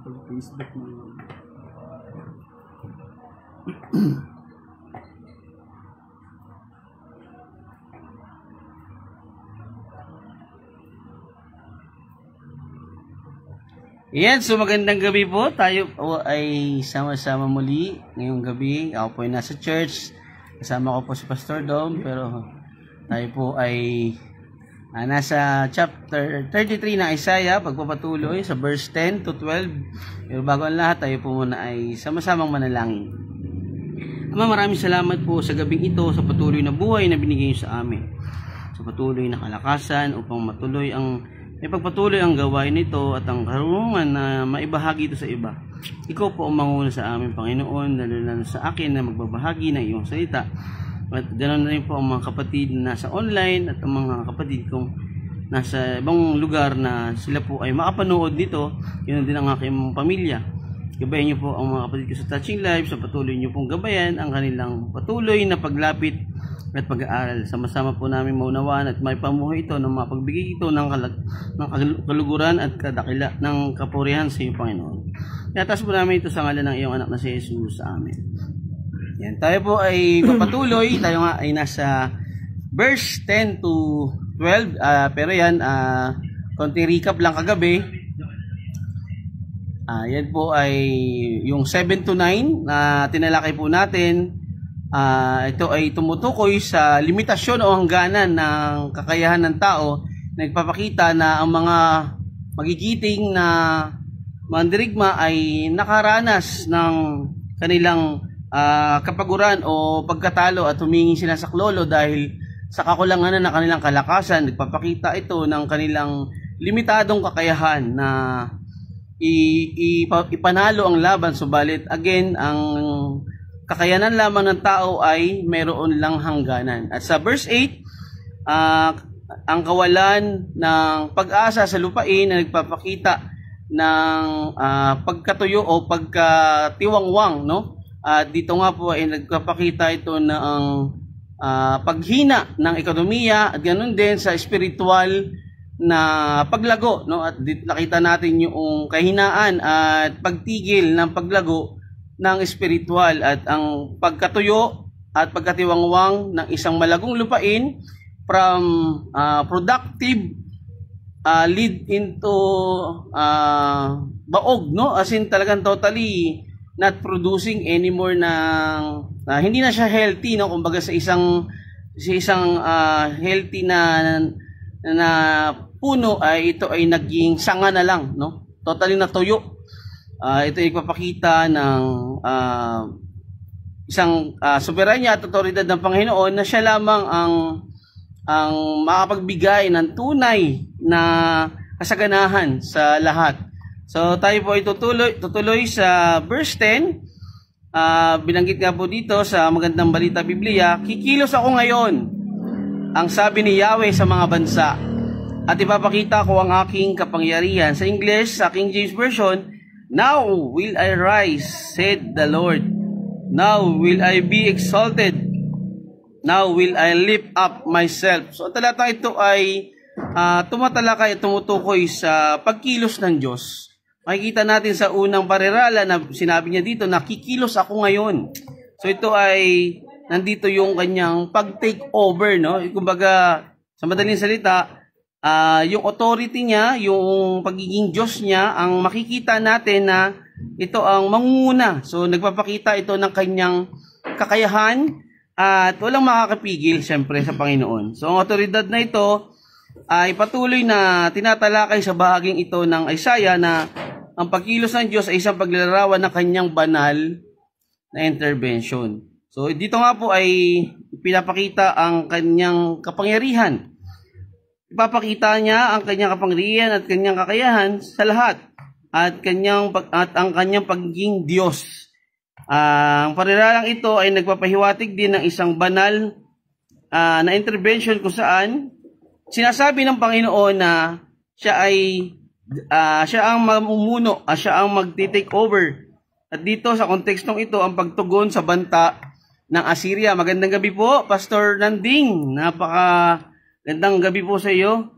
Facebook mo. Yan, so magandang gabi po. Tayo po ay sama-sama muli ngayong gabi. Ako po ay nasa church. Kasama ko po si Pastor Dom. Pero tayo po ay nasa chapter 33 ng Isaiah. Pagpapatuloy sa verse 10 to 12. Pero bago ang lahat, tayo po muna ay sama-samang manalangin. Ama, maraming salamat po sa gabing ito, sa patuloy na buhay na binigay niyo sa amin. Sa patuloy na kalakasan upang matuloy ipagpatuloy ang gawain nito at ang karunungan na maibahagi ito sa iba. Ikaw po ang manguna sa amin, Panginoon, lalo na sa akin na magbabahagi ng iyong salita. At ganoon na rin po ang mga kapatid na nasa online at ang mga kapatid kong nasa ibang lugar na sila po ay makapanood nito. Yun din ang aking pamilya. Gabayan niyo po ang mga kapatid ko sa Touching Live, sa patuloy niyo pong gabayan ang kanilang patuloy na paglapit at pag-aaral. Sama-sama po namin maunawaan at may pamuhay ito ng mapagbigay ito ng kaluguran at kadakila ng kapurihan sa iyo, Panginoon. Iatas po namin ito sa ngalan ng iyong anak na si Jesus. Amen. Yan, tayo po ay papatuloy. Tayo nga ay nasa verse 10 to 12. Pero yan, konting recap lang kagabi. Yan po ay yung 7 to 9 na tinalakay po natin. Ito ay tumutukoy sa limitasyon o hangganan ng kakayahan ng tao. Nagpapakita na ang mga magigiting na mandirigma ay nakaranas ng kanilang kapaguran o pagkatalo at humingi sila sa klolo dahil sa kakulangan ng kanilang kalakasan. Nagpapakita ito ng kanilang limitadong kakayahan na ipanalo ang laban. Subalit again, ang kakayanan lamang ng tao ay mayroon lang hangganan. At sa verse 8, ang kawalan ng pag-asa sa lupain na nagpapakita ng pagkatuyo o pagkatiwangwang, no? At dito nga po ay nagpapakita ito ng paghina ng ekonomiya at ganoon din sa spiritual na paglago, no? At dito nakita natin yung kahinaan at pagtigil ng paglago ng espiritual at ang pagkatuyo at pagkatiwangwang ng isang malagong lupain from productive lead into baog, no? As in talagang totally not producing anymore ng hindi na siya healthy, no? Kumbaga sa isang healthy na puno ay ito ay naging sanga na lang, no? Totally natuyo. Ito ay ipapakita ng isang soberanya at otoridad ng Panginoon na siya lamang ang makapagbigay ng tunay na kasaganahan sa lahat. So tayo po ay tutuloy sa verse 10. Binanggit nga po dito sa magandang balita Biblia, kikilos ako ngayon, ang sabi ni Yahweh sa mga bansa, at ipapakita ko ang aking kapangyarihan. Sa English, sa King James Version, now will I rise, said the Lord. Now will I be exalted. Now will I lift up myself. So talata ito ay tumatalakay at tumutukoy sa pagkilos ng Diyos. Makikita natin sa unang parirala na sinabi niya dito, nakikilos ako ngayon. So ito ay nandito yung kanyang pag-take over, no? Kumbaga, sa madaling salita, yung authority niya, yung pagiging Diyos niya, ang makikita natin na ito ang mangunguna. So nagpapakita ito ng kanyang kakayahan at walang makakapigil siyempre sa Panginoon. So ang otoridad na ito ay patuloy na tinatalakay sa bahaging ito ng Isaiah na ang pagkilos ng Diyos ay isang paglalarawan ng kanyang banal na intervention. So dito nga po ay pinapakita ang kanyang kapangyarihan. Ipapakita niya ang kanyang kapangyarihan at kanyang kakayahan sa lahat at ang kanyang pagiging Diyos. Ang pariralang ito ay nagpapahiwatig din ng isang banal na intervention kung saan sinasabi ng Panginoon na siya ang mamumuno, siya ang magti-take over. At dito sa kontekstong ito ang pagtugon sa banta ng Assyria. Magandang gabi po, Pastor Nanding. Gandang gabi po sa iyo.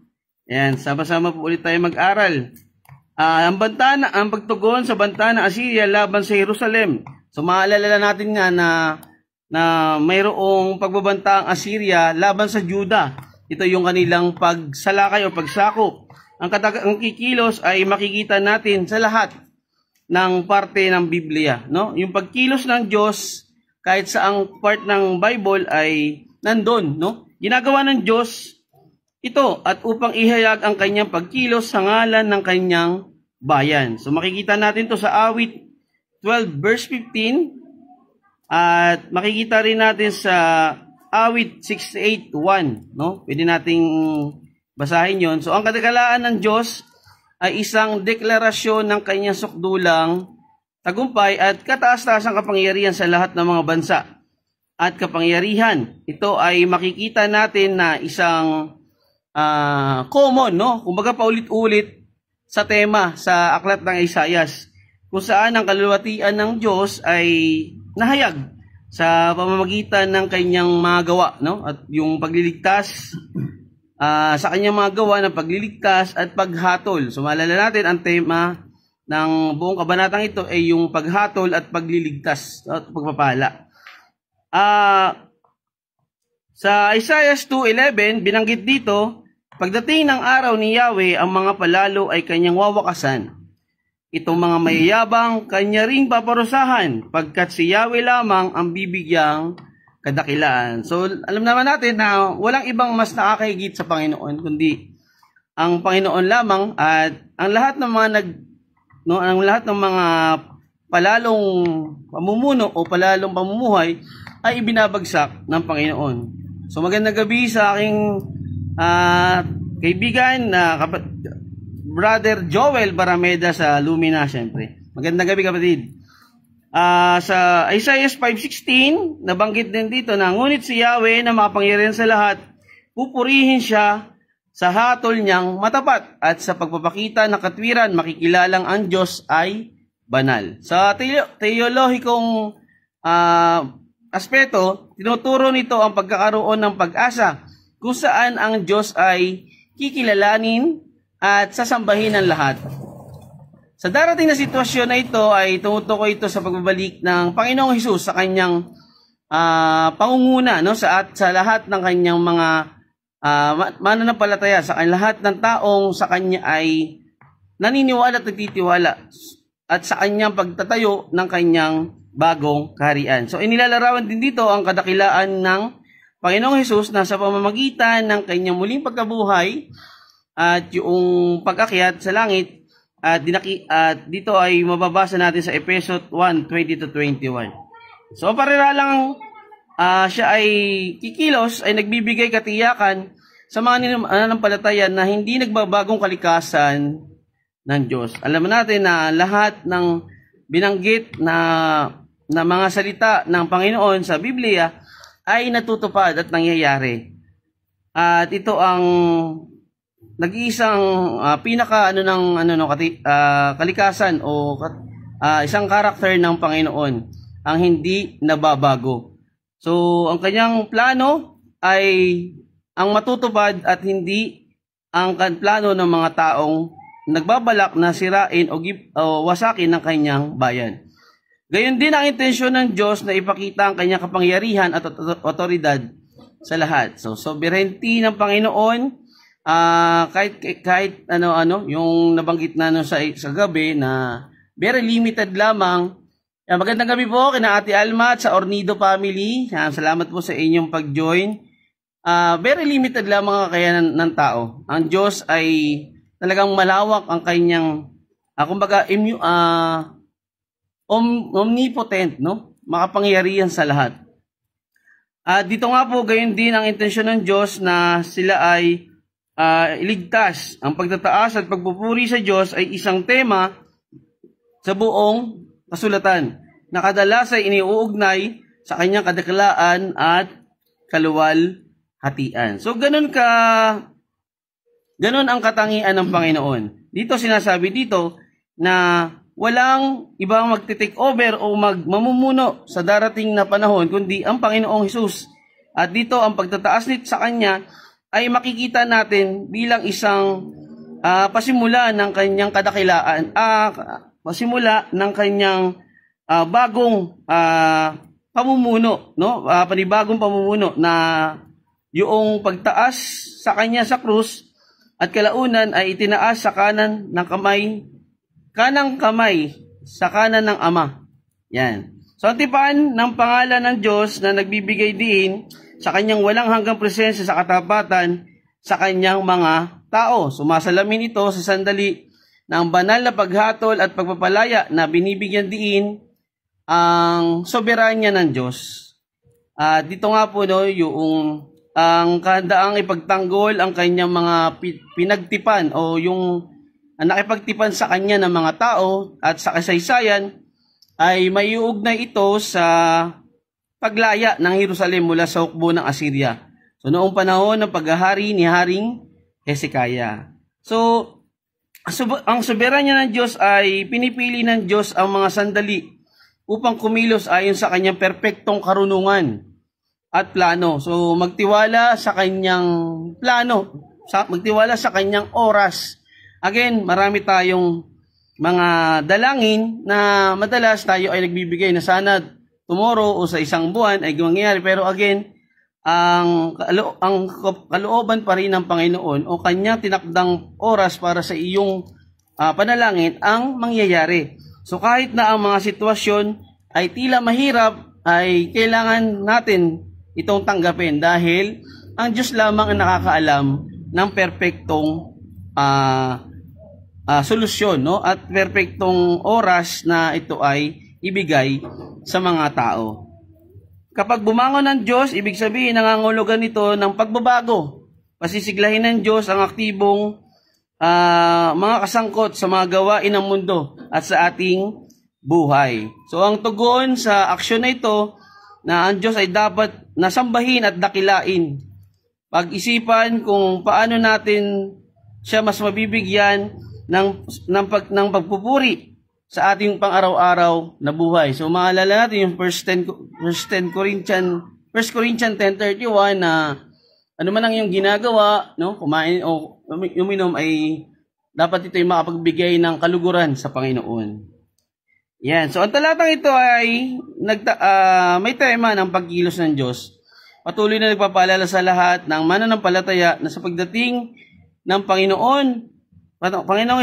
Ayan, sama-sama po ulit tayo mag-aral. Ang pagtugon sa banta ng Assyria laban sa Jerusalem. So maalala natin nga na mayroong pagbabanta ang Assyria laban sa Juda. Ito yung kanilang pagsalakay o pagsakop. Ang kikilos ay makikita natin sa lahat ng parte ng Biblia, no? Yung pagkilos ng Diyos kahit saang part ng Bible ay nandun, no? Ginagawa ng Diyos ito at upang ihayag ang kanyang pagkilos sa ngalan ng kanyang bayan. So makikita natin to sa Awit 12 verse 15 at makikita rin natin sa Awit 68:1, no? Pwede nating basahin 'yon. So ang kadakalaan ng Diyos ay isang deklarasyon ng kanyang sukdulang tagumpay at kataas-taasang kapangyarihan sa lahat ng mga bansa at kapangyarihan. Ito ay makikita natin na isang common, no? Kumbaga paulit-ulit sa tema sa aklat ng Isaias, kung saan ang kaluwalhatian ng Diyos ay nahayag sa pamamagitan ng kanyang mga gawa, no? At yung pagliligtas sa kanyang mga gawa ng pagliligtas at paghatol. So maalala natin ang tema ng buong kabanatang ito ay yung paghatol at pagliligtas at pagpapala. Sa Isaiah 2:11 binanggit dito, pagdating ng araw ni Yahweh, ang mga palalo ay kanyang wawakasan. Itong mga mayayabang, kanya ring paparusahan, pagkat si Yahweh lamang ang bibigyang kadakilaan. So, alam naman natin na walang ibang mas nakakahigit sa Panginoon, kundi ang Panginoon lamang, at ang lahat ng mga palalong pamumuno o palalong pamumuhay ay ibinabagsak ng Panginoon. So, magandang gabi sa aking kaibigan na Brother Joel Barameda sa Lumina, syempre. Magandang gabi, kapatid. Sa Isaiah 5:16, nabanggit din dito na ngunit si Yahweh na makapangyarihan sa lahat, pupurihin siya sa hatol niyang matapat at sa pagpapakita ng katwiran, makikilalang ang Diyos ay banal. Sa teolohikong aspeto, tinuturo nito ang pagkakaroon ng pag-asa kung saan ang Diyos ay kikilalanin at sasambahin ng lahat. Sa darating na sitwasyon na ito ay tumutukoy ito sa pagbabalik ng Panginoong Hesus sa kanyang pangunguna, no? sa lahat ng kanyang mga mananampalataya, sa lahat ng taong sa kanya ay naniniwala at nagtitiwala, at sa kanyang pagtatayo ng kanyang bagong kaharian. So inilalarawan din dito ang kadakilaan ng Panginoong Hesus na sa pamamagitan ng kanyang muling pagkabuhay at yung pag-akyat sa langit, at dito ay mababasa natin sa Efeso 1:20-21. So pariralang siya ay kikilos, ay nagbibigay katiyakan sa mga nananampalataya na hindi nagbabagong kalikasan ng Diyos. Alam natin na lahat ng binanggit na mga salita ng Panginoon sa Biblia ay natutupad at nangyayari. At ito ang nag-iisang kalikasan o isang karakter ng Panginoon, ang hindi nababago. So, ang kanyang plano ay ang matutupad at hindi ang plano ng mga taong nagbabalak na sirain o wasakin ng kanyang bayan. Gayon din ang intensyon ng Diyos na ipakita ang kanyang kapangyarihan at otoridad sa lahat. So, sovereignty ng Panginoon, kahit yung nabanggit na sa gabi na very limited lamang. Magandang gabi po kina Ate Alma at sa Ornido family. Salamat po sa inyong pag-join. Very limited lamang ang kakayanan ng tao. Ang Diyos ay talagang malawak ang kanyang omnipotent, no? Makapangyarihan sa lahat. Dito nga po, gayon din ang intensyon ng Diyos na sila ay iligtas. Ang pagtataas at pagpupuri sa Diyos ay isang tema sa buong kasulatan na kadalas ay iniuugnay sa kanyang kadakilaan at kaluwalhatian. So ganun ang katangian ng Panginoon. Dito sinasabi dito na walang ibang magte-take over o mamumuno sa darating na panahon kundi ang Panginoong Hesus. At dito ang pagtataas nito sa kanya ay makikita natin bilang isang pasimula ng kanyang kadakilaan, pasimula ng kanyang bagong pamumuno, no? Panibagong pamumuno na yung pagtaas sa kanya sa krus at kalaunan ay itinaas sa kanang kamay sa kanan ng Ama. Yan. So, ang tipan ng pangalan ng Diyos na nagbibigay din sa kanyang walang hanggang presensya sa katapatan sa kanyang mga tao. Sumasalamin ito sa sandali ng banal na paghatol at pagpapalaya na binibigyan din ang soberanya ng Diyos. Dito nga po, no, yung ang kahandaang ipagtanggol ang kanyang mga pinagtipan o yung nakipagtipan sa kanya ng mga tao at sa kasaysayan ay maiuugnay ito sa paglaya ng Jerusalem mula sa hukbo ng Assyria. So noong panahon ng paghahari ni Haring Hezekiah. So ang soberanya ng Diyos ay pinipili ng Diyos ang mga sandali upang kumilos ayon sa kanyang perpektong karunungan at plano. So magtiwala sa kanyang plano, magtiwala sa kanyang oras. Again, marami tayong mga dalangin na madalas tayo ay nagbibigay na sana tomorrow o sa isang buwan ay mangyayari. Pero again, ang kalooban pa rin ng Panginoon o kanyang tinakdang oras para sa iyong panalangin ang mangyayari. So kahit na ang mga sitwasyon ay tila mahirap, ay kailangan natin itong tanggapin dahil ang Diyos lamang ang nakakaalam ng perpektong solusyon, no? At perpektong oras na ito ay ibigay sa mga tao. Kapag bumangon ng Diyos, ibig sabihin nangangulugan nito ng pagbabago. Pasisiglahin ng Diyos ang aktibong mga kasangkot sa mga gawain ng mundo at sa ating buhay. So ang tugon sa aksyon na ito na ang Diyos ay dapat nasambahin at dakilain. Pag-isipan kung paano natin siya mas mabibigyan ng pagpupuri sa ating pang-araw-araw na buhay. So maalala natin yung 1 Corinthians 10:31 na ano man ang iyong ginagawa, no, kumain o uminom ay dapat ito ay makapagbigay ng kaluguran sa Panginoon. Yan. So ang talatang ito ay may tema ng pagkilos ng Diyos. Patuloy na nagpapaalala sa lahat ng mananampalataya na sa pagdating ng Panginoong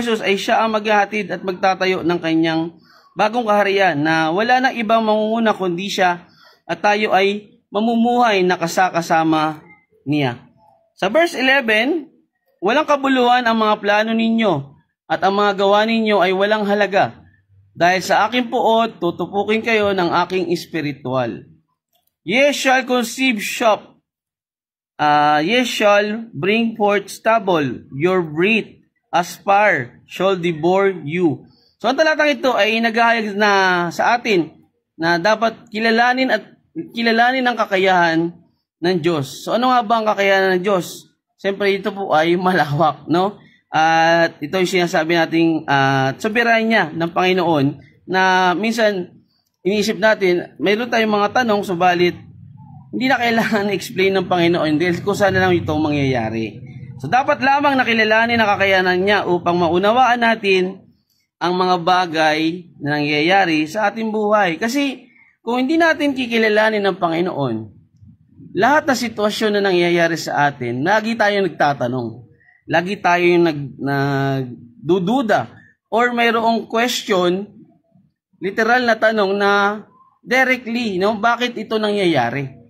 Hesus ay siya ang maghahatid at magtatayo ng kanyang bagong kaharian na wala na ibang mangunguna kundi siya at tayo ay mamumuhay na kasama niya. Sa verse 11, walang kabuluhan ang mga plano ninyo at ang mga gawa ninyo ay walang halaga. Dahil sa aking puot, tutupukin kayo ng aking espiritual. Ye shall conceive shop. Ye shall bring forth stubble. Your breath as fire shall devour you. So ang talatang ito ay naghahayag na sa atin na dapat kilalanin ang kakayahan ng Diyos. So ano nga ba ang kakayahan ng Diyos? Siyempre ito po ay malawak, no? At ito yung sinasabi nating soberanya ng Panginoon na minsan iniisip natin, mayroon tayong mga tanong, subalit hindi na kailangan i-explain ng Panginoon dahil kung saan na lang itong mangyayari. So dapat lamang nakilalanin ang kakayanan niya upang maunawaan natin ang mga bagay na nangyayari sa ating buhay. Kasi kung hindi natin kikilalanin ng Panginoon, lahat ng sitwasyon na nangyayari sa atin, lagi tayong nagtatanong. Lagi tayong nagdududa or mayroong question, literal na tanong na directly, no, bakit ito nangyayari?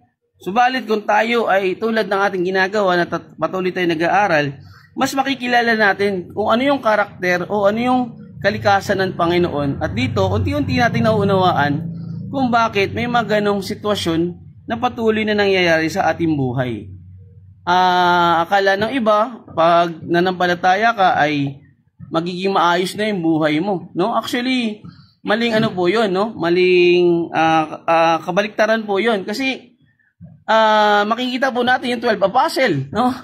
Subalit kung tayo ay tulad ng ating ginagawa na patuloy tayo nag-aaral, mas makikilala natin kung ano yung karakter o ano yung kalikasan ng Panginoon. At dito, unti-unti natin nauunawaan kung bakit may mga ganong sitwasyon na patuloy na nangyayari sa ating buhay. Akala ng iba, pag nanampalataya ka ay magiging maayos na yung buhay mo, no? Actually, maling ano po 'yon, no? Maling kabaliktaran po 'yon kasi makikita po natin yung 12 apostle, no?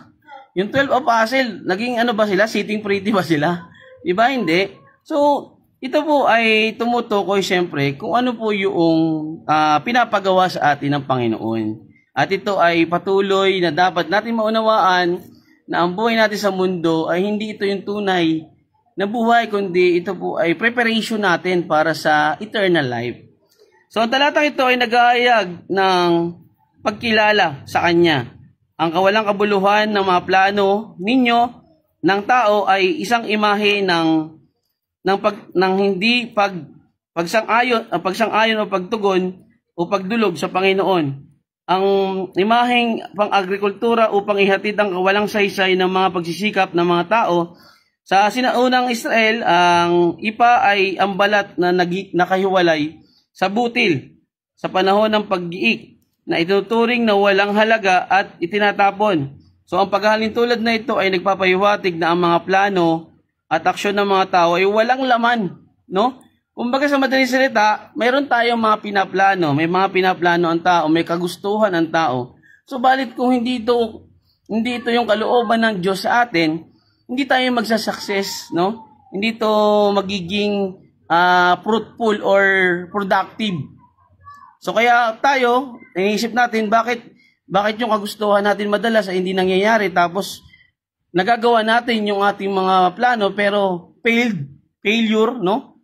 Yung 12 apostle, naging ano ba sila? Sitting pretty ba sila? Diba? Hindi. So, ito po ay tumutukoy siyempre kung ano po yung pinapagawa sa atin ng Panginoon. At ito ay patuloy na dapat natin maunawaan na ang buhay natin sa mundo ay hindi ito yung tunay na buhay, kundi ito po ay preparation natin para sa eternal life. So ang talatang ito ay nag-aayag ng pagkilala sa Kanya. Ang kawalang kabuluhan ng mga plano ninyo ng tao ay isang imahe ng hindi pagsang-ayon o pagtugon o pagdulog sa Panginoon. Ang imaheng pang-agrikultura upang ihatid ang kawalang saysay ng mga pagsisikap ng mga tao. Sa sinaunang Israel, ang ipa ay ang balat na nakahiwalay sa butil sa panahon ng paggiik na ituturing na walang halaga at itinatapon. So ang paghahalin tulad na ito ay nagpapahiwatig na ang mga plano at aksyon ng mga tao ay walang laman, no? Kumbaga sa madaling salita, mayroon tayong mga pinaplano, may mga pinaplano ang tao, may kagustuhan ang tao. Subalit kung hindi ito yung kalooban ng Diyos sa atin, hindi tayo magsasucess, no? Hindi ito magiging fruitful or productive. So kaya tayo, iniisip natin bakit yung kagustuhan natin madalas ay hindi nangyayari, tapos nagagawa natin yung ating mga plano pero failure, no?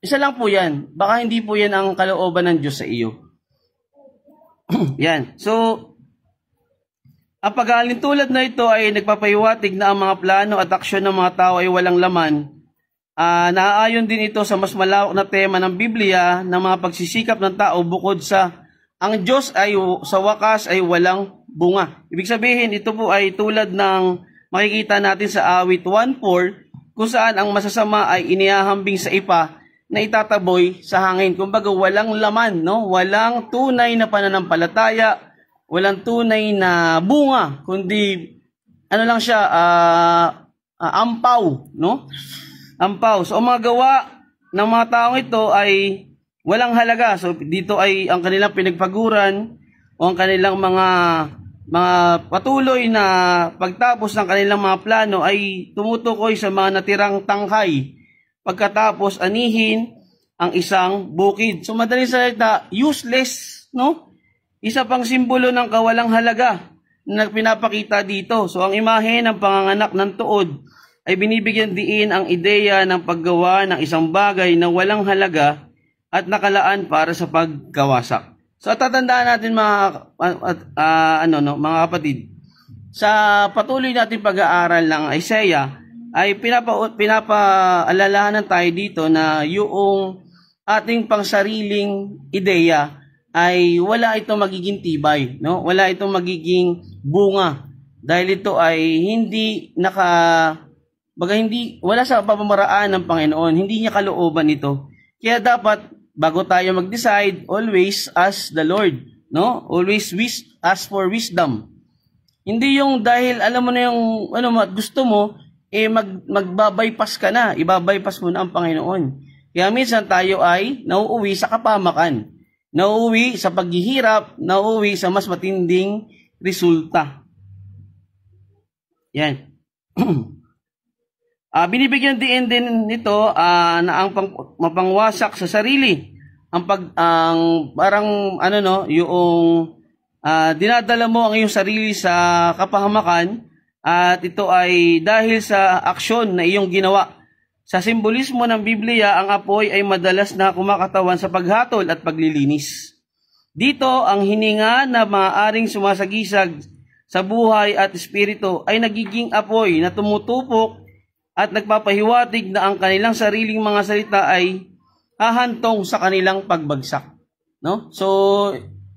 Isa lang po yan. Baka hindi po yan ang kalooban ng Diyos sa iyo. Yan. So, ang paghahalin tulad na ito ay nagpapahiwatig na ang mga plano at aksyon ng mga tao ay walang laman. Naaayon din ito sa mas malawak na tema ng Biblia ng mga pagsisikap ng tao bukod sa ang Diyos ay sa wakas ay walang bunga. Ibig sabihin, ito po ay tulad ng makikita natin sa awit 1:4 kung saan ang masasama ay inihahambing sa ipa na itataboy sa hangin. Kumbaga walang laman, no? Walang tunay na pananampalataya, walang tunay na bunga, kundi ano lang siya, ampaw, no? Ampaw. So, ang mga gawa ng mga taong ito ay walang halaga. So, dito ay ang kanilang pinagpaguran o ang kanilang mga patuloy na pagtapos ng kanilang mga plano ay tumutukoy sa mga natirang tangkay pagkatapos anihin ang isang bukid. So, madaling salita, useless, no? Isa pang simbolo ng kawalang halaga na pinapakita dito. So, ang imahe ng panganganak ng tuod ay binibigyan diin ang ideya ng paggawa ng isang bagay na walang halaga at nakalaan para sa pagkawasak. So tatandaan natin mga kapatid, sa patuloy natin pag-aaral ng Isaiah ay pinapaalalahanan tayo dito na yung ating pangsariling ideya ay wala itong magiging tibay, no? Wala itong magiging bunga dahil ito ay wala sa pamamaraan ng Panginoon, hindi niya kalooban ito. Kaya dapat, bago tayo mag-decide, always ask the Lord, no? Always ask for wisdom. Hindi yung dahil alam mo na yung gusto mo, magbabypass ka na, ibabypass mo na ang Panginoon. Kaya minsan tayo ay nauuwi sa kapamakan, nauuwi sa paghihirap, nauuwi sa mas matinding resulta. Yan. Binibigyan din nito na ang mapangwasak sa sarili. Dinadala mo ang iyong sarili sa kapahamakan at ito ay dahil sa aksyon na iyong ginawa. Sa simbolismo ng Biblia, ang apoy ay madalas na kumakatawan sa paghatol at paglilinis. Dito, ang hininga na maaaring sumasagisag sa buhay at espiritu ay nagiging apoy na tumutupok at nagpapahiwatig na ang kanilang sariling mga salita ay hahantong sa kanilang pagbagsak, no? So,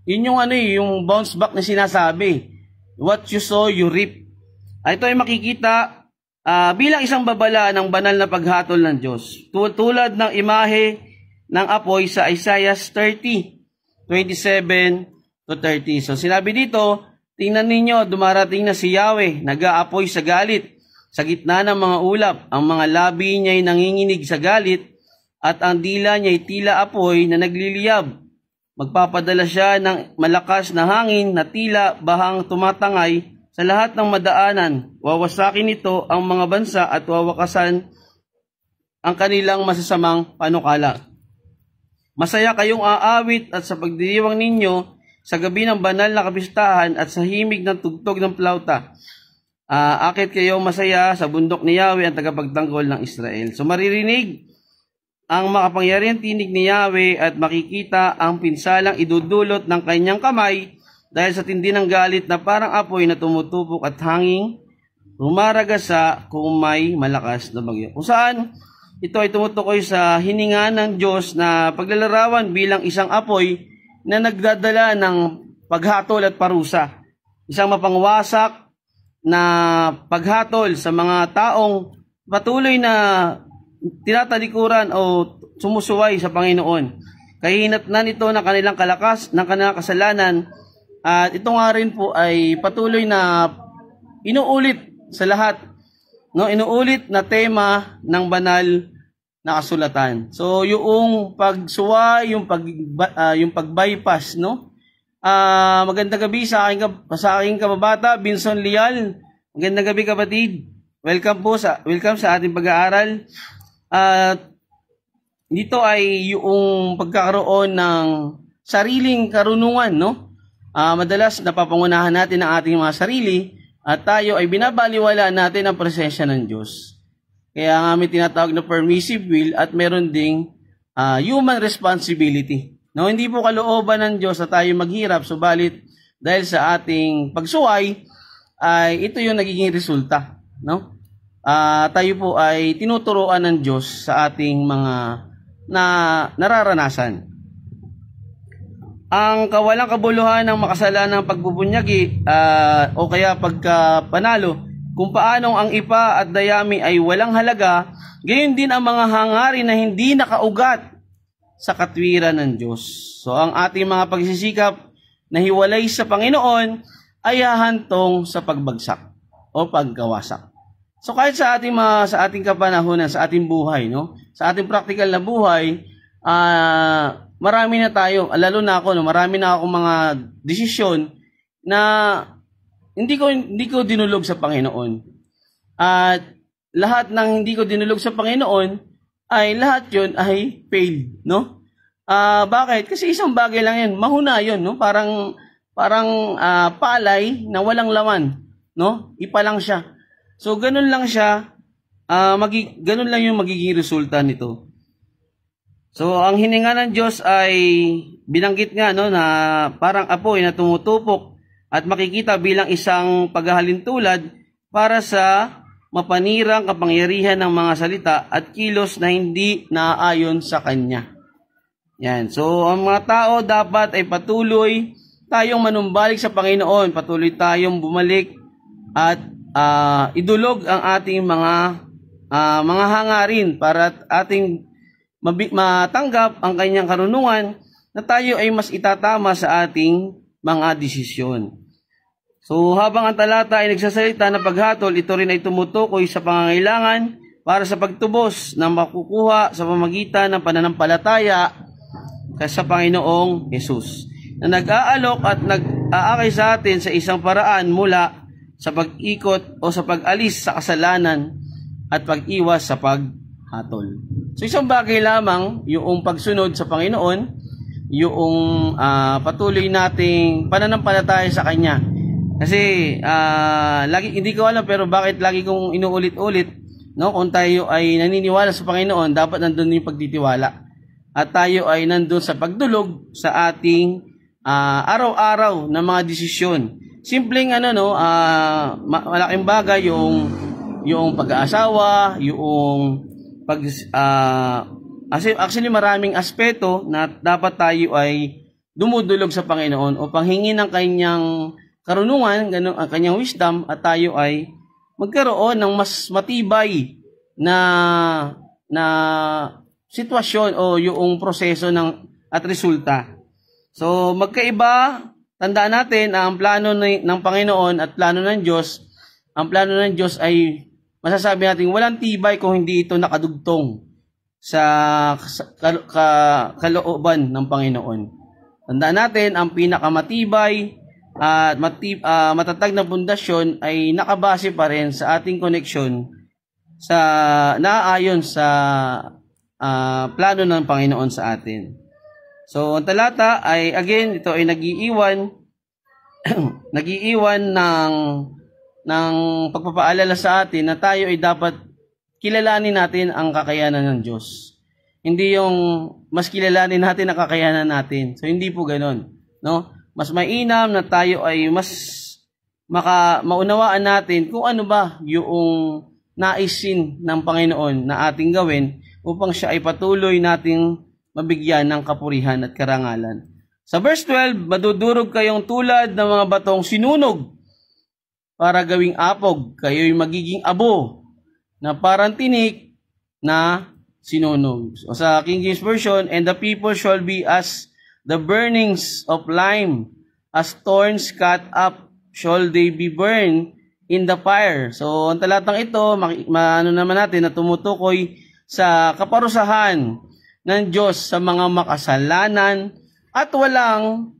yun yung bounce back na sinasabi. What you sow, you reap. Ito ay makikita bilang isang babala ng banal na paghatol ng Diyos. Tulad ng imahe ng apoy sa Isaiah 30:27-30. So, sinabi dito, tingnan ninyo, dumarating na si Yahweh, nag-aapoy sa galit. Sa gitna ng mga ulap, ang mga labi niya ay nanginginig sa galit at ang dila niya ay tila apoy na nagliliyab. Magpapadala siya ng malakas na hangin na tila bahang tumatangay sa lahat ng madaanan. Wawasakin nito ang mga bansa at wawakasan ang kanilang masasamang panukala. Masaya kayong aawit at sa pagdiriwang ninyo sa gabi ng banal na kapistahan at sa himig ng tugtog ng plauta. Akit kayo masaya sa bundok ni Yahweh ang tagapagtanggol ng Israel. So maririnig ang makapangyarihang tinig ni Yahweh at makikita ang pinsalang idudulot ng kanyang kamay dahil sa tindi ng galit na parang apoy na tumutupok at hanging rumaragasa kung may malakas na bagyo. Kung saan ito ay tumutukoy sa hininga ng Diyos na paglalarawan bilang isang apoy na nagdadala ng paghatol at parusa. Isang mapangwasak na paghatol sa mga taong patuloy na tinatalikuran o sumusuway sa Panginoon. Kahinatnan ito ng kanilang ng kanilang kasalanan, at ito nga rin po ay patuloy na inuulit sa lahat, no? Inuulit na tema ng banal na kasulatan. So yung pagsuway, yung pagbypass, no? Magandang gabi sa aking kababata, Binson Lial. Magandang gabi kapatid. Welcome sa ating pag-aaral. Dito ay yung pagkakaroon ng sariling karunungan, no? Madalas napapangunahan natin ang ating mga sarili at tayo ay binabaliwala natin ang presensya ng Diyos. Kaya nga may tinatawag na permissive will at meron ding human responsibility. No, hindi po kalooban ng Diyos na tayo maghirap, subalit dahil sa ating pagsuway ay ito yung nagiging resulta, no? Tayo po ay tinuturuan ng Diyos sa ating mga nararanasan. Ang kawalang kabuluhan ng makasalanang pagbubunyagi o kaya pagkapanalo, kung paanong ang ipa at dayami ay walang halaga, gayon din ang mga hangarin na hindi nakaugat sa katwiran ng Diyos. So ang ating mga pagsisikap na hiwalay sa Panginoon ay hahantong sa pagbagsak o pagkawasak. So kahit sa ating kapanahunan, sa ating buhay, no? Sa ating practical na buhay, marami na tayo, lalo na ako, no? Marami na akong mga desisyon na hindi ko dinulog sa Panginoon. At lahat ng hindi ko dinulog sa Panginoon ay lahat yun ay failed, no? Bakit? Kasi isang bagay lang yan, mahuna yun, no? Parang palay na walang laman, no? Ipa lang siya. So ganun lang siya, ganun lang yung magiging resulta nito. So ang hininga ng Diyos ay binanggit nga, no, na parang apoy na tumutupok at makikita bilang isang paghahalintulad para sa mapanirang kapangyarihan ng mga salita at kilos na hindi naaayon sa Kanya. Yan. So, ang mga tao dapat ay patuloy tayong manumbalik sa Panginoon. Patuloy tayong bumalik at idulog ang ating mga hangarin para ating matanggap ang Kanyang karunungan na tayo ay mas itatama sa ating mga desisyon. So, habang ang talata ay nagsasalita na paghatol, ito rin ay tumutukoy sa pangangailangan para sa pagtubos na makukuha sa pamagitan ng pananampalataya sa Panginoong Jesus, na nag-aalok at nag-aakay sa atin sa isang paraan mula sa pag-ikot o sa pag-alis sa kasalanan at pag-iwas sa paghatol. So, isang bagay lamang yung pagsunod sa Panginoon, yung patuloy nating pananampalataya sa Kanya. Kasi lagi hindi ko alam, pero bakit lagi kong inuulit-ulit, no? Kung tayo ay naniniwala sa Panginoon, dapat nandun yung pagtitiwala. At tayo ay nandun sa pagdulog sa ating araw-araw na mga desisyon. Simpleng malaking bagay yung pag-aasawa, yung actually maraming aspeto na dapat tayo ay dumudulog sa Panginoon o panghingi ng Kanyang karunungan, ang Kanyang wisdom, at tayo ay magkaroon ng mas matibay na sitwasyon o yung proseso at resulta. So magkaiba, tandaan natin ang plano ng Panginoon at plano ng Diyos. Ang plano ng Diyos ay masasabi natin walang tibay kung hindi ito nakadugtong sa kalooban ng Panginoon. Tandaan natin ang pinakamatibay at matatag na pundasyon ay nakabase pa rin sa ating koneksyon sa naaayon sa plano ng Panginoon sa atin. So, ang talata ay, again, ito ay nagiiwan ng ng pagpapaalala sa atin na tayo ay dapat kilalanin natin ang kakayanan ng Diyos. Hindi yung mas kilalanin natin ang kakayanan natin. So hindi po ganoon, no? Mas mainam na tayo ay mas maunawaan natin kung ano ba yung naisin ng Panginoon na ating gawin upang siya ay patuloy nating mabigyan ng kapurihan at karangalan. Sa verse 12, madudurog kayong tulad ng mga batong sinunog para gawing apog. Kayo'y magiging abo na parang tinik na sinunog. So, sa King James Version, and the people shall be as the burnings of lime, as thorns cut up shall they be burned in the fire. So, ang talatang ito, ano naman natin na tumutukoy sa kaparusahan ng Diyos sa mga makasalanan at walang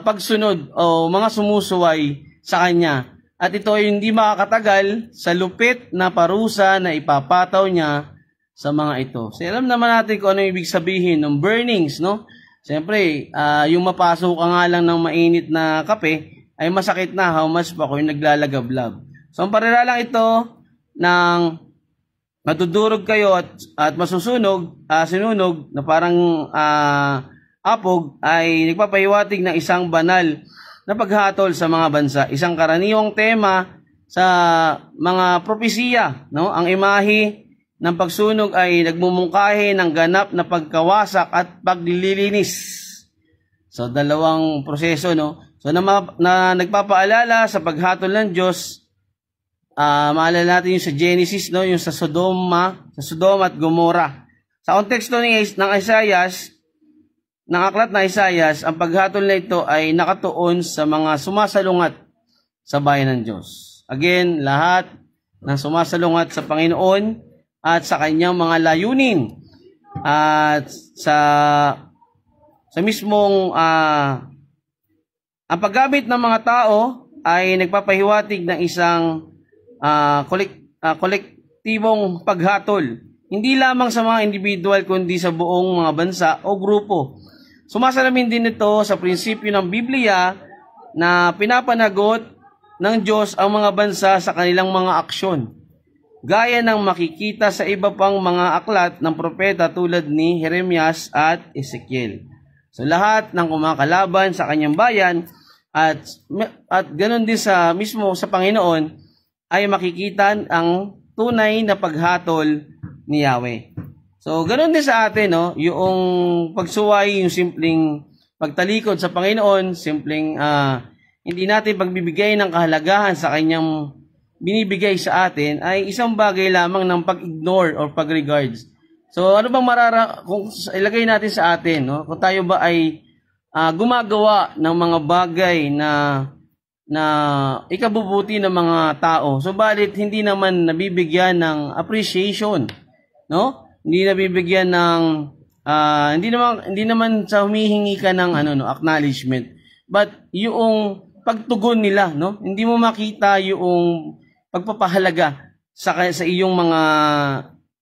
pagsunod o mga sumusuway sa Kanya. At ito ay hindi makakatagal sa lupit na parusa na ipapataw niya sa mga ito. So, alam naman natin kung ano ibig sabihin ng burnings, no? Siyempre, yung mapasok ka nga lang ng mainit na kape, ay masakit na, how much pa kung naglalagablab. So, ang parila lang ito ng matudurog kayo at masusunog, sinunog na parang apog ay nagpapahiwatig ng isang banal na paghatol sa mga bansa. Isang karaniwang tema sa mga propesiya, no? Ang imahe ng pagsunog ay nagmumungkahi ng ganap na pagkawasak at paglilinis. So, dalawang proseso, no? So, na nagpapaalala sa paghatol ng Diyos, maalala natin yung sa Genesis, no? Yung sa Sodom at Gomorrah. Sa konteksto ng Isaias, ng aklat na Isaias, ang paghatol na ito ay nakatuon sa mga sumasalungat sa bayan ng Diyos. Again, lahat ng sumasalungat sa Panginoon at sa kanyang mga layunin at sa mismong ang paggamit ng mga tao ay nagpapahiwatig ng isang kolektibong paghatol, hindi lamang sa mga individual kundi sa buong mga bansa o grupo. Sumasalamin din ito sa prinsipyo ng Biblia na pinapanagot ng Diyos ang mga bansa sa kanilang mga aksyon, gaya ng makikita sa iba pang mga aklat ng propeta tulad ni Jeremias at Ezekiel. So lahat ng kumakalaban sa kanyang bayan at ganoon din sa mismo sa Panginoon ay makikita ang tunay na paghatol ni Yahweh. So ganoon din sa atin, no, yung pagsuway, yung simpleng pagtalikod sa Panginoon, simpleng hindi natin pagbibigay ng kahalagahan sa kanyang binibigay sa atin ay isang bagay lamang ng pag-ignore or pag-regards. So ano bang kung ilagay natin sa atin, no? Kung tayo ba ay gumagawa ng mga bagay na ikabubuti ng mga tao, subalit hindi naman nabibigyan ng appreciation, no? Hindi nabibigyan ng hindi naman sa humihingi ka ng acknowledgement, but yung pagtugon nila, no? Hindi mo makita yung pagpapahalaga sa iyong mga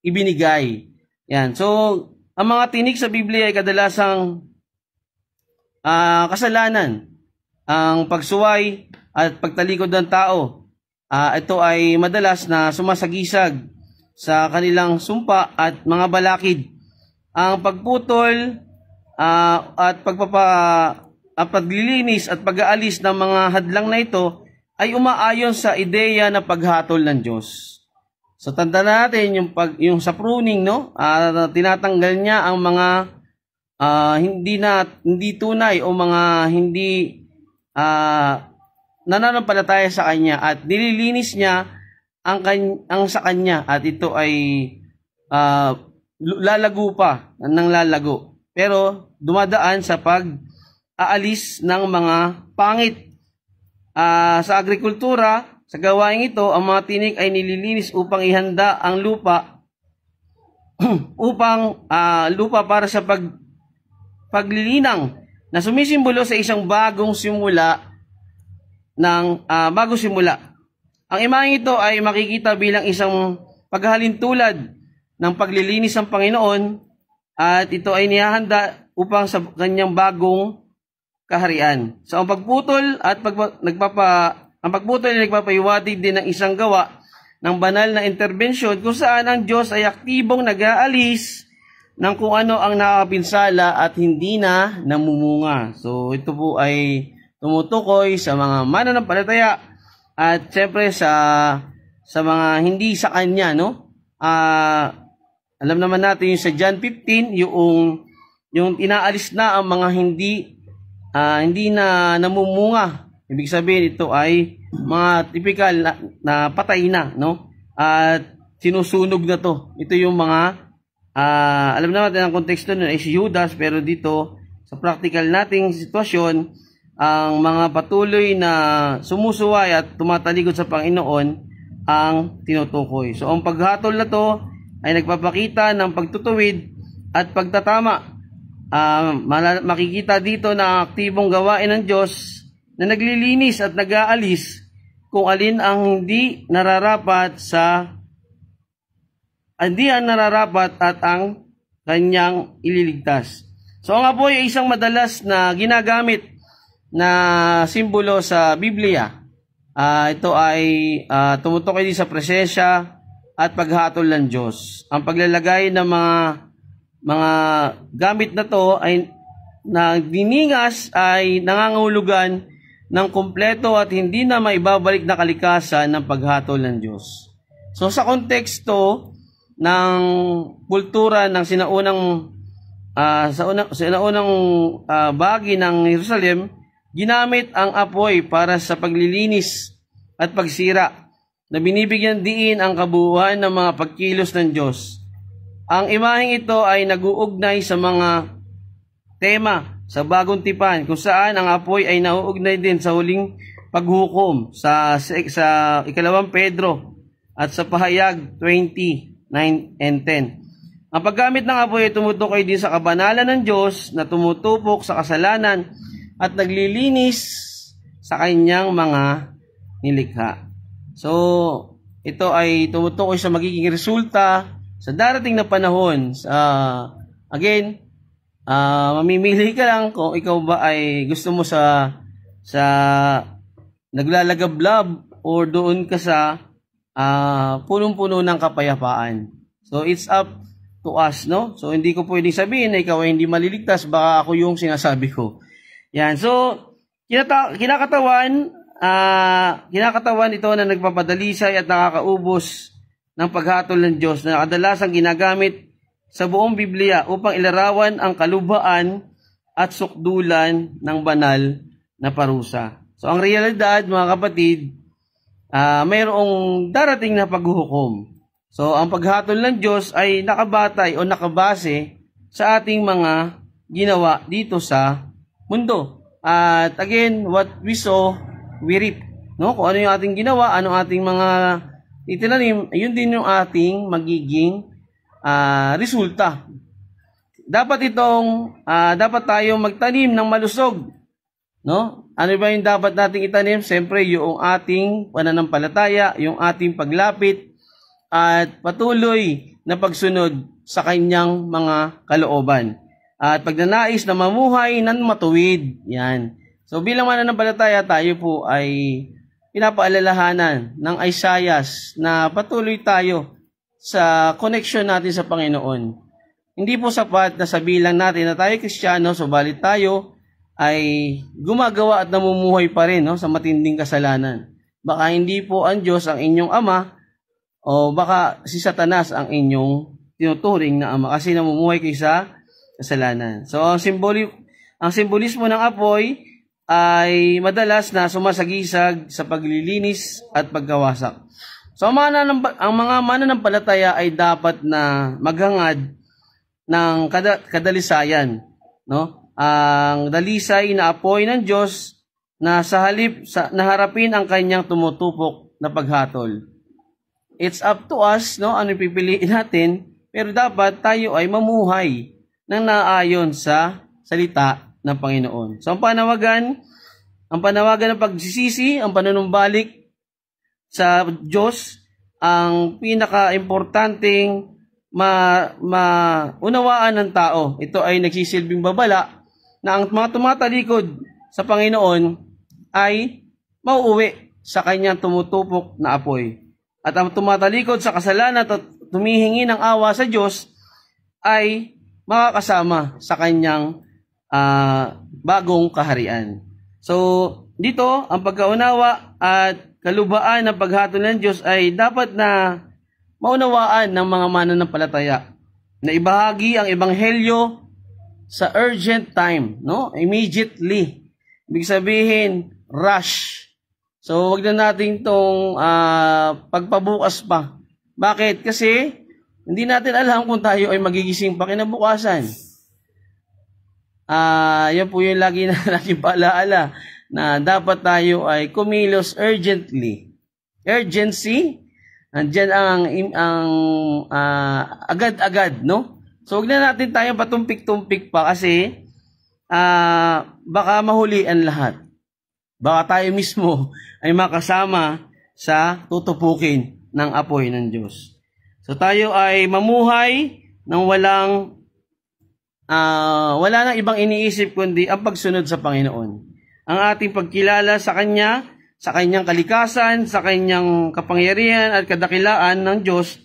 ibinigay. Yan. So, ang mga tinik sa Biblia ay kadalasang kasalanan. Ang pagsuway at pagtalikod ng tao, ito ay madalas na sumasagisag sa kanilang sumpa at mga balakid. Ang pagputol at paglilinis at pag-aalis ng mga hadlang na ito ay umaayon sa ideya na paghatol ng Diyos. So tanda natin yung sa pruning, no? Tinatanggal niya ang mga hindi tunay o mga hindi nananampalataya sa kanya at nililinis niya ang sa kanya at ito ay lalago pa ng lalago. Pero dumadaan sa pag-aalis ng mga pangit. Sa agrikultura, sa gawaing ito, ang mga tinik ay nililinis upang ihanda ang lupa lupa para sa paglilinang na sumisimbolo sa isang bagong simula. Ang imaheng ito ay makikita bilang isang paghahalintulad ng paglilinis ng Panginoon at ito ay nihahanda upang sa kanyang bagong kaharian. So ang pagputol at Ang pagputol ay nagpapahiwatig din ng isang gawa ng banal na interbensyon kung saan ang Diyos ay aktibong nag-aalis ng kung ano ang nakakapinsala at hindi na namumunga. So ito po ay tumutukoy sa mga mananampalataya at siyempre sa mga hindi sa kanya, no? Alam naman natin yung sa John 15, yung inaalis na ang mga hindi na namumunga. Ibig sabihin ito ay mga typical na patay na, no? At sinusunog na to. Ito yung mga alam naman ang konteksto nun ay si Judas, pero dito sa practical nating sitwasyon, ang mga patuloy na sumusuway at tumatalikod sa Panginoon ang tinutukoy. So ang paghatol na to ay nagpapakita ng pagtutuwid at pagtatama. Makikita dito na aktibong gawain ng Diyos na naglilinis at nag-aalis kung alin ang hindi nararapat at ang kanyang ililigtas. So ang apoy ay isang madalas na ginagamit na simbolo sa Biblia. Ito ay tumutukoy din sa presensya at paghatol ng Diyos. Ang paglalagay ng mga gamit na to ay na diningas ay nangangahulugan ng kumpleto at hindi na maibabalik na kalikasan ng paghatol ng Diyos. So sa konteksto ng kultura ng sinaunang bahagi ng Jerusalem, ginamit ang apoy para sa paglilinis at pagsira na binibigyan diin ang kabuuan ng mga pagkilos ng Diyos. Ang imaheng ito ay nag-uugnay sa mga tema sa Bagong Tipan kung saan ang apoy ay nauugnay din sa huling paghukom sa 2 Pedro at sa Pahayag 20:9 and 10. Ang paggamit ng apoy ay tumutukoy din sa kabanalan ng Diyos na tumutupok sa kasalanan at naglilinis sa kanyang mga nilikha. So, ito ay tumutukoy sa magiging resulta sa darating na panahon. Again, mamimili ka lang kung ikaw ba ay gusto mo sa naglalagablab or doon ka sa punong-puno ng kapayapaan. So, it's up to us, no? So, hindi ko pwedeng sabihin na ikaw ay hindi maliligtas, baka ako yung sinasabi ko. Yan. So, kinakatawan ito na nagpapadalisay at nakakaubos ng paghatol ng Diyos na kadalasang ginagamit sa buong Biblia upang ilarawan ang kalubhaan at sukdulan ng banal na parusa. So, ang realidad, mga kapatid, mayroong darating na paghuhukom. So, ang paghatol ng Diyos ay nakabatay o nakabase sa ating mga ginawa dito sa mundo. At again, what we sow, we reap. No? Kung ano yung ating ginawa, anong ating mga itinanim, yun din yung ating magiging resulta. Dapat tayong magtanim ng malusog. No? Ano ba yung dapat nating itanim? Siyempre, yung ating pananampalataya, yung ating paglapit, at patuloy na pagsunod sa kanyang mga kalooban. At pagnanais na mamuhay ng matuwid. Yan. So bilang mananampalataya, tayo po ay pinapaalalahanan ng Isaiah na patuloy tayo sa connection natin sa Panginoon. Hindi po sapat na sabihin lang natin na tayo Kristiyano, subalit tayo ay gumagawa at namumuhay pa rin, no, sa matinding kasalanan. Baka hindi po ang Diyos ang inyong ama, o baka si Satanas ang inyong tinuturing na ama kasi namumuhay kayo sa kasalanan. So ang simbolismo ng apoy ay madalas na sumasagisag sa paglilinis at pagkawasak. So ang mga mananampalataya ay dapat na maghangad ng kadalisayan, no? Ang dalisay na apoy ng Diyos na sa halip na harapin ang kanyang tumutupok na paghatol. It's up to us, no, ano pipiliin natin, pero dapat tayo ay mamuhay ng naayon sa salita ng Panginoon. So ang panawagan ng pagsisisi, ang panunumbalik sa Diyos, ang pinaka-importanting maunawaan ng tao. Ito ay nagsisilbing babala na ang mga tumatalikod sa Panginoon ay mauuwi sa kanyang tumutupok na apoy. At ang tumatalikod sa kasalanan at tumihingi ng awa sa Diyos ay makakasama sa kanyang bagong kaharian. So, dito, ang pagkaunawa at kalubhaan ng paghatol ng Diyos ay dapat na maunawaan ng mga mananampalataya na ibahagi ang ebanghelyo sa urgent time, no? Immediately. Ibig sabihin, rush. So, wag na natin itong pagpabukas pa. Bakit? Kasi, hindi natin alam kung tayo ay magigising pa kinabukasan. Yan po yung lagi paalaala na dapat tayo ay kumilos urgently. Urgency, andyan ang agad-agad, no? So, wag na natin tayo patumpik-tumpik pa kasi baka mahuli ang lahat. Baka tayo mismo ay makasama sa tutupukin ng apoy ng Diyos. So tayo ay mamuhay ng wala nang ibang iniisip kundi ang pagsunod sa Panginoon. Ang ating pagkilala sa Kanya, sa Kanyang kalikasan, sa Kanyang kapangyarihan at kadakilaan ng Diyos,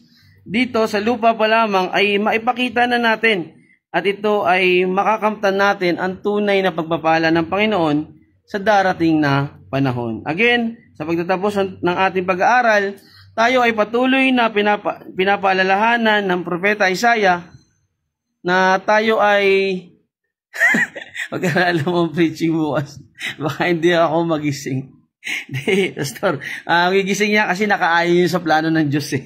dito sa lupa pa lamang ay maipakita na natin at ito ay makakamtan natin ang tunay na pagpapala ng Panginoon sa darating na panahon. Again, sa pagtatapos ng ating pag-aaral, tayo ay patuloy na pinapaalalahanan ng Propeta Isaiah na tayo ay pag-aaral mo preaching bukas. Baka hindi ako magising. Hindi, Pastor. Gigising niya kasi nakaayon sa plano ng Diyos.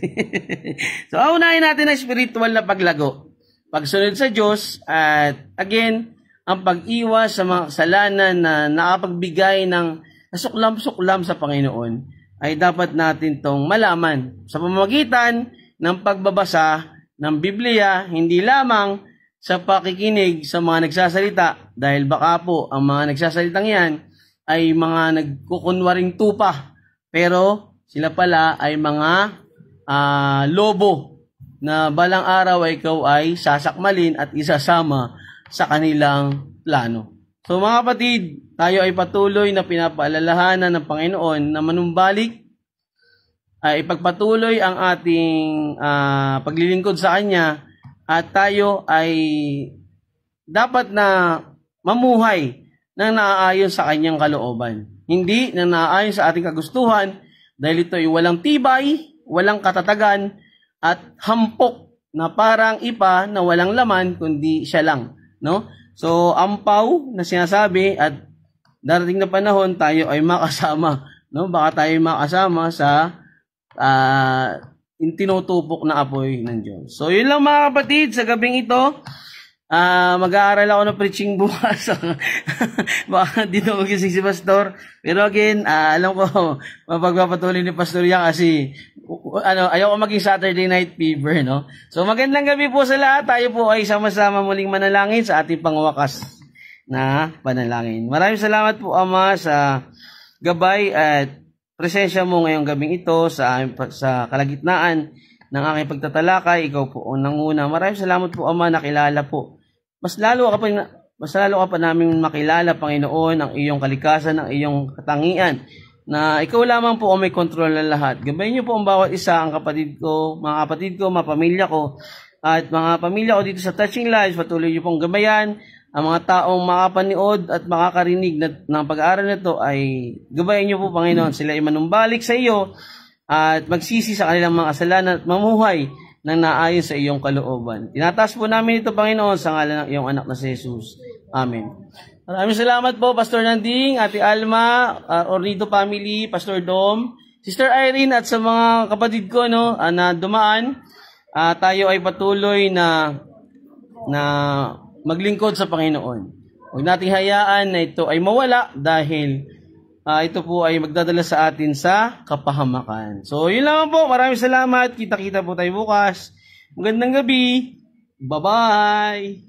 So, unahin natin ang spiritual na paglago. Pagsunod sa Diyos at again, ang pag-iwas sa mga kasalanan na nakapagbigay ng suklam-suklam sa Panginoon ay dapat natin tong malaman sa pamamagitan ng pagbabasa ng Biblia, hindi lamang sa pakikinig sa mga nagsasalita dahil baka po ang mga nagsasalitang yan ay mga nagkukunwaring tupa pero sila pala ay mga lobo na balang araw ay ikaw ay sasakmalin at isasama sa kanilang plano. So mga kapatid, tayo ay patuloy na pinapaalalahanan ng Panginoon na manumbalik ay ipagpatuloy ang ating paglilingkod sa Kanya at tayo ay dapat na mamuhay na naaayon sa Kanyang kalooban. Hindi na naaayon sa ating kagustuhan dahil ito ay walang tibay, walang katatagan at hampok na parang ipa na walang laman kundi siya lang. No? So, ampaw na sinasabi at darating na panahon tayo ay makasama. No? Baka tayo makasama sa tinutupok na apoy ng Diyos. So, yun lang mga kapatid sa gabing ito. Mag-aaral ako ng preaching bukas. Baka dito magising si Pastor. Pero again, alam ko, mapagpapatuloy ni Pastor yan kasi ayaw ko maging Saturday Night Fever, no? So, magandang gabi po sa lahat. Tayo po ay sama-sama muling manalangin sa ating pangwakas na panalangin. Maraming salamat po, Ama, sa gabay at presensya mo ngayong gabing ito sa kalagitnaan ng aking pagtatalakay. Ikaw po ang nanguna. Maraming salamat po, Ama, nakilala po. Mas lalo ka pa namin makilala, Panginoon, ang iyong kalikasan, ang iyong katangian, na ikaw lamang po ang may kontrol ng lahat. Gabayin niyo po ang bawat isa, ang kapatid ko, mga pamilya ko, at mga pamilya ko dito sa Touching Lives. Patuloy niyo pong gabayan ang mga taong makapanood at makakarinig ng pag-aaral nito ay gabayin niyo po, Panginoon. Sila ay manumbalik sa iyo at magsisi sa kanilang mga kasalanan at mamuhay ng naayon sa iyong kalooban. Tinataas po namin ito, Panginoon, sa ngalan ng iyong anak na si Jesus. Amen. Maraming salamat po, Pastor Nanding, Ate Alma, Ornido family, Pastor Dom, Sister Irene, at sa mga kapatid ko na dumaan. Tayo ay patuloy na maglingkod sa Panginoon. Huwag nating hayaan na ito ay mawala dahil ito po ay magdadala sa atin sa kapahamakan. So, yun lang po. Maraming salamat. Kita-kita po tayo bukas. Magandang gabi. Bye-bye.